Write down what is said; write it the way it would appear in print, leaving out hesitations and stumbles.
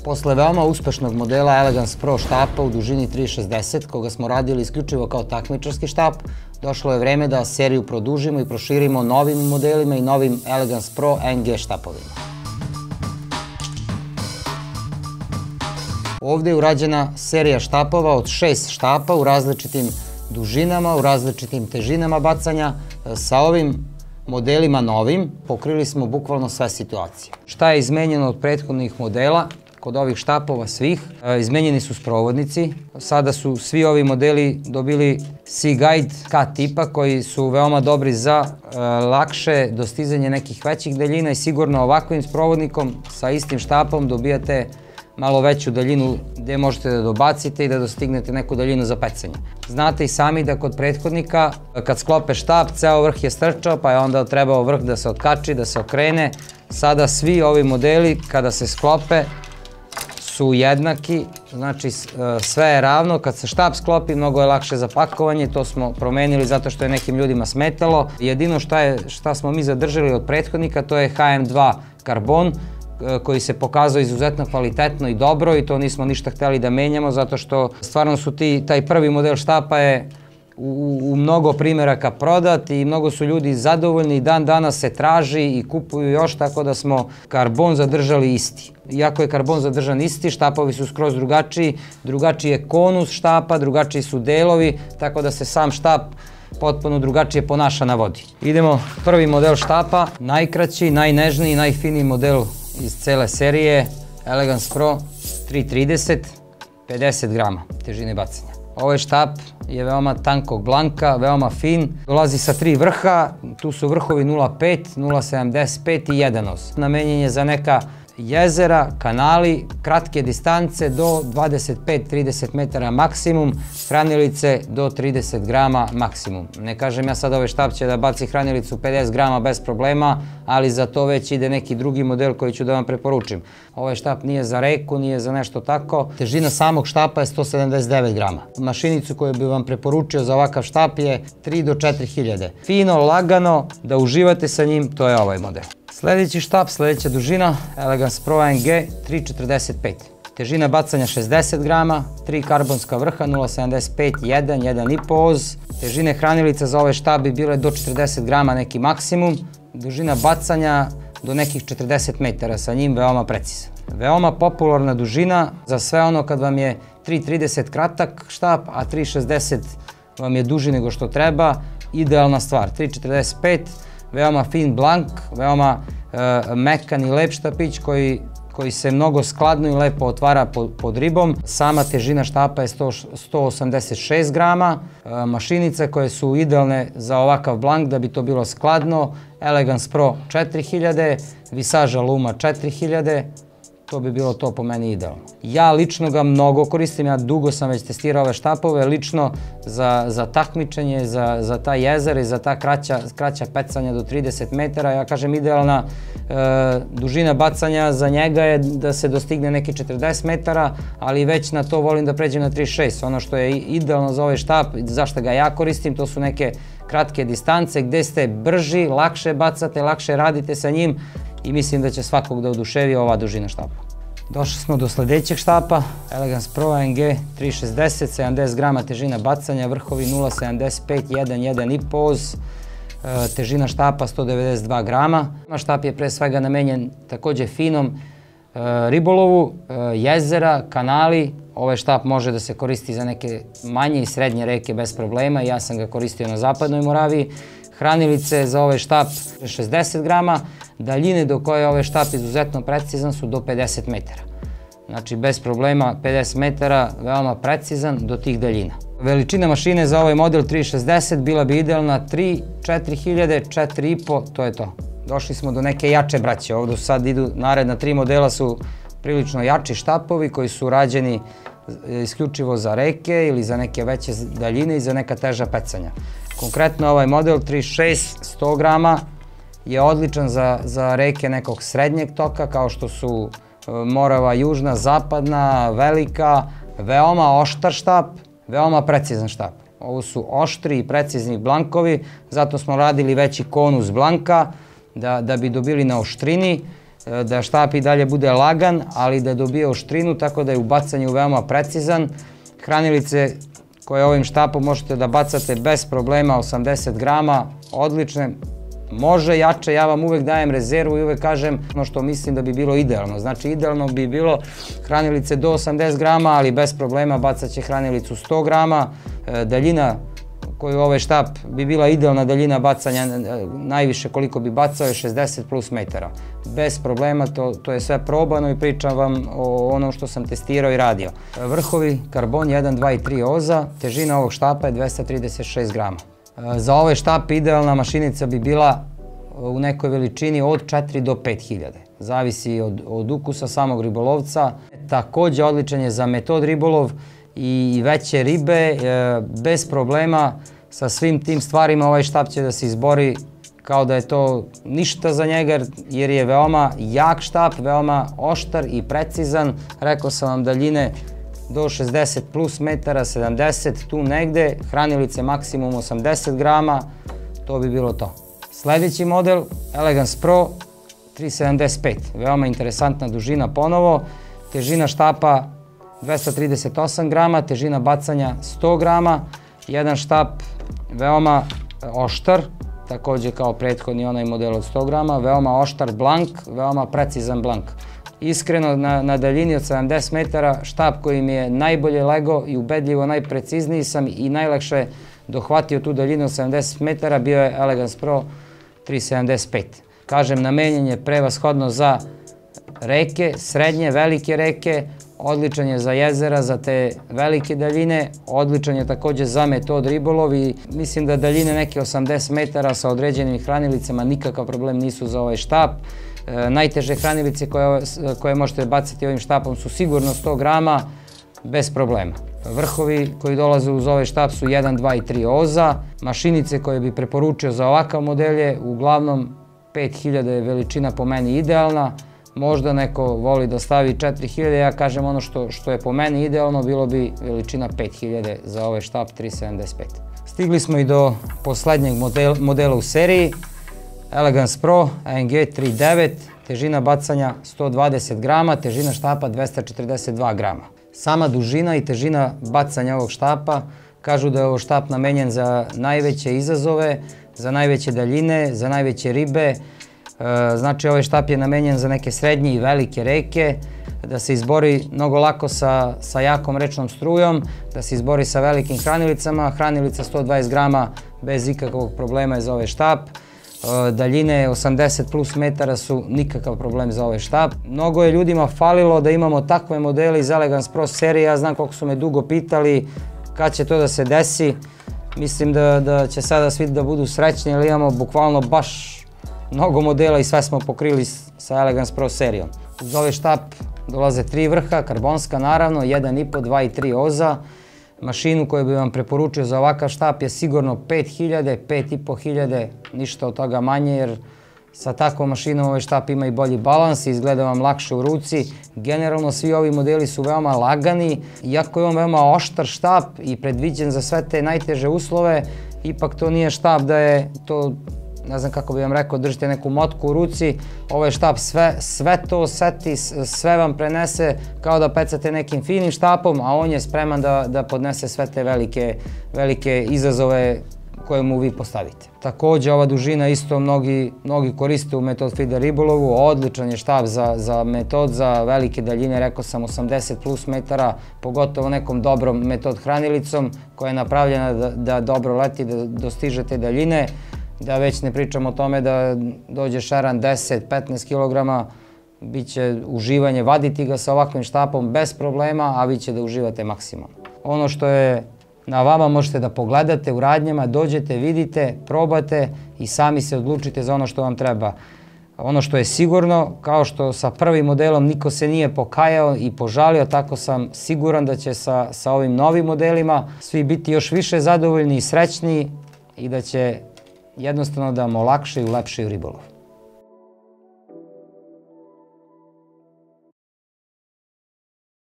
Posle veoma uspešnog modela Elegance Pro štapa u dužini 360, koga smo radili isključivo kao takmičarski štap, došlo je vreme da seriju produžimo i proširimo novim modelima i novim Elegance Pro NG štapovima. Ovde je urađena serija štapova od 6 štapa u različitim dužinama, u različitim težinama bacanja. Sa ovim modelima novim pokrili smo bukvalno sve situacije. Šta je izmenjeno od prethodnih modela? Kod ovih štapova svih, izmenjeni su sprovodnici. Sada su svi ovi modeli dobili C-Guide K tipa koji su veoma dobri za lakše dostizanje nekih većih daljina i sigurno ovakvim sprovodnikom sa istim štapom dobijate malo veću daljinu gde možete da dobacite i da dostignete neku daljinu za pecanje. Znate i sami da kod prethodnika, kad sklope štap, ceo vrh je strčao, pa je onda trebao vrh da se otkači, da se okrene. Sada svi ovi modeli, kada se sklope, su jednaki, znači sve je ravno. Kad se štap sklopi, mnogo je lakše za pakovanje, to smo promenili zato što je nekim ljudima smetalo. Jedino šta smo mi zadržali od prethodnika, to je HM2 karbon, koji se pokazao izuzetno kvalitetno i dobro i to nismo ništa hteli da menjamo zato što stvarno su taj prvi model štapa je u mnogo primeraka prodat i mnogo su ljudi zadovoljni i dan danas se traži i kupuju još, tako da smo karbon zadržali isti. Iako je karbon zadržan isti, štapovi su skroz drugačiji, drugačiji je konus štapa, drugačiji su delovi, tako da se sam štap potpuno drugačije ponaša na vodi. Idemo, prvi model štapa, najkraći, najnežniji, najfiniji model iz cele serije, Elegance Pro 330, 50 grama težine bacanja. Ovaj štap je veoma tankog blanka, veoma fin, dolazi sa 3 vrha, tu su vrhovi 0,5, 0,75 i 1 os. Namenjen je za neka jezera, kanali, kratke distance do 25-30 metara maksimum, hranilice do 30 grama maksimum. Ne kažem ja sad ovaj štap će da baci hranilicu 50 grama bez problema, ali za to već ide neki drugi model koji ću da vam preporučim. Ovaj štap nije za reku, nije za nešto tako. Težina samog štapa je 179 grama. Mašinicu koju bi vam preporučio za ovakav štap je 3 do 4 hiljade. Fino, lagano, da uživate sa njim, to je ovaj model. Sljedeći štap, sljedeća dužina, Elegance Pro NG 345. Težina bacanja 60 grama, 3 karbonska vrha, 0,75, 1, 1,5 oz. Težine hranilica za ovaj štap bi bile do 40 grama neki maksimum. Dužina bacanja do nekih 40 metara, sa njim veoma precizan. Veoma popularna dužina za sve ono kad vam je 3,30 kratak štap, a 3,60 vam je duži nego što treba. Idealna stvar, 3,45. Veoma fin blank, veoma mekan i lep štapić koji se mnogo skladno i lepo otvara pod ribom. Sama težina štapa je 186 grama. Mašinice koje su idealne za ovakav blank da bi to bilo skladno. Elegance Pro 4000, Visage Luma 4000. To bi bilo to po meni idealno. Ja lično ga mnogo koristim, ja dugo sam već testirao ove štapove, lično za takmičenje, za ta jezera i za ta kraća pecanja do 30 metara. Ja kažem idealna dužina bacanja za njega je da se dostigne neki 40 metara, ali već na to volim da pređem na 36. Ono što je idealno za ovaj štap, zašto ga ja koristim, to su neke kratke distance gde ste brži, lakše bacate, lakše radite sa njim i mislim da će svakog da oduševi ova dužina štapa. Došli smo do sljedećeg štapa, Elegance Pro NG 360, 70 grama težina bacanja, vrhovi 0,75, 1, 1,5 oz, težina štapa 192 grama. Štap je pre svega namenjen takođe finom ribolovu, jezera, kanali. Ovaj štap može da se koristi za neke manje i srednje reke bez problema. Ja sam ga koristio na Zapadnoj Moraviji. Hranilice za ovaj štap 60 grama, daljine do koje je ovaj štap izuzetno precizan su do 50 metara. Znači bez problema 50 metara, veoma precizan do tih daljina. Veličina mašine za ovaj model 360 bila bi idealna 3, 4000, 4,5, to je to. Došli smo do neke jače braće, ovdje sad idu naredna 3 modela su prilično jači štapovi koji su rađeni isključivo za reke ili za neke veće daljine i za neka teža pecanja. Konkretno ovaj model 36, 100 grama je odličan za reke nekog srednjeg toka kao što su Morava južna, zapadna, velika, veoma oštar štap, veoma precizan štap. Ovo su oštri i precizni blankovi, zato smo radili veći konus blanka da bi dobili na oštrini. da štap i dalje bude lagan, ali da dobije oštrinu, tako da je u bacanju veoma precizan. Hranilice koje ovim štapom možete da bacate bez problema, 80 grama, odlične. Može jače, ja vam uvek dajem rezervu i uvek kažem ono što mislim da bi bilo idealno. Znači, idealno bi bilo hranilice do 80 grama, ali bez problema bacat će hranilicu 100 grama. Daljina koju ovaj štap bi bila idealna daljina bacanja, najviše koliko bi bacao je 60 plus metara. Bez problema, to je sve probano i pričam vam o onom što sam testirao i radio. Vrhovi karbon 1, 2 i 3 oza, težina ovog štapa je 236 grama. Za ovaj štap idealna mašinica bi bila u nekoj veličini od 4 do 5000. Zavisi od ukusa samog ribolovca. Takođe odličan je za metod ribolov i veće ribe, bez problema. Sa svim tim stvarima ovaj štap će da se izbori kao da je to ništa za njega, jer je veoma jak štap, veoma oštar i precizan. Rekao sam vam daljine do 60 plus metara, 70, tu negde, hranilice maksimum 80 grama, to bi bilo to. Sledeći model, Elegance Pro 375, veoma interesantna dužina ponovo, težina štapa 238 grama, težina bacanja 100 grama, jedan štap veoma oštar, takođe kao prethodni onaj model od 100 grama, veoma oštar blank, veoma precizan blank. Iskreno, na daljini od 70 metara, štap koji mi je najbolje lego i ubedljivo najprecizniji sam i najlakše dohvatio tu daljinu od 70 metara, bio je Elegance Pro 375. Kažem, namenjen je prevashodno za reke, srednje, velike reke, odličan je za jezera, za te velike daljine, odličan je takođe za metod ribolov i mislim da daljine neke 80 metara sa određenim hranilicama nikakav problem nisu za ovaj štap. Najteže hranilice koje možete baciti ovim štapom su sigurno 100 grama, bez problema. Vrhovi koji dolaze uz ovaj štap su 1, 2 i 3 oza. Mašinice koje bi preporučio za ovakav model je uglavnom 5000 je veličina po meni idealna. Možda neko voli da stavi 4000, ja kažem ono što je po meni idealno, bilo bi veličina 5000 za ovaj štap 375. Stigli smo i do poslednjeg modela u seriji, Elegance Pro ANG 3.9, težina bacanja 120 grama, težina štapa 242 grama. Sama dužina i težina bacanja ovog štapa kažu da je ovo štap namenjen za najveće izazove, za najveće daljine, za najveće ribe. Znači, ovaj štap je namenjen za neke srednje i velike reke, da se izbori mnogo lako sa jakom rečnom strujom, da se izbori sa velikim hranilica 120 grama bez ikakvog problema je za ovaj štap. Daljine 80 plus metara su nikakav problem za ovaj štap. Mnogo je ljudima falilo da imamo takve modele iz Elegance Pro serije, ja znam koliko su me dugo pitali kad će to da se desi. Mislim da će sada svi da budu srećni, jer imamo bukvalno baš mnogo modela i sve smo pokrili sa Elegance Pro serijom. Uz ovaj štap dolaze 3 vrha, karbonska naravno, 1,5, 2 i 3 oza. Mašinu koju bi vam preporučio za ovakav štap je sigurno 5000, 5500, ništa od toga manje, jer sa takvom mašinom ovaj štap ima i bolji balans i izgleda vam lakše u ruci. Generalno svi ovi modeli su veoma lagani, iako je on veoma oštar štap i predviđen za sve te najteže uslove, ipak to nije štap da je to, ne znam kako bih vam rekao, držite neku motku u ruci, ovaj štap sve to oseti, sve vam prenese kao da pecate nekim finim štapom, a on je spreman da podnese sve te velike izazove koje mu vi postavite. Takođe, ova dužina isto mnogi koriste u metod feeder ribolovu, odličan je štap za metod, za velike daljine, rekao sam 80 plus metara, pogotovo nekom dobrom metod hranilicom koja je napravljena da dobro leti, da dostiže te daljine. Da već ne pričam o tome da dođe šaran 10-15 kg, bit će uživanje, vaditi ga sa ovakvim štapom bez problema, a vi će da uživate maksimalno. Ono što je na vama možete da pogledate u radnjama, dođete, vidite, probate i sami se odlučite za ono što vam treba. Ono što je sigurno, kao što sa prvim modelom niko se nije pokajao i požalio, tako sam siguran da će sa ovim novim modelima svi biti još više zadovoljni i srećni i da će jednostavno da vam olakšaju, ulepšaju ribolov.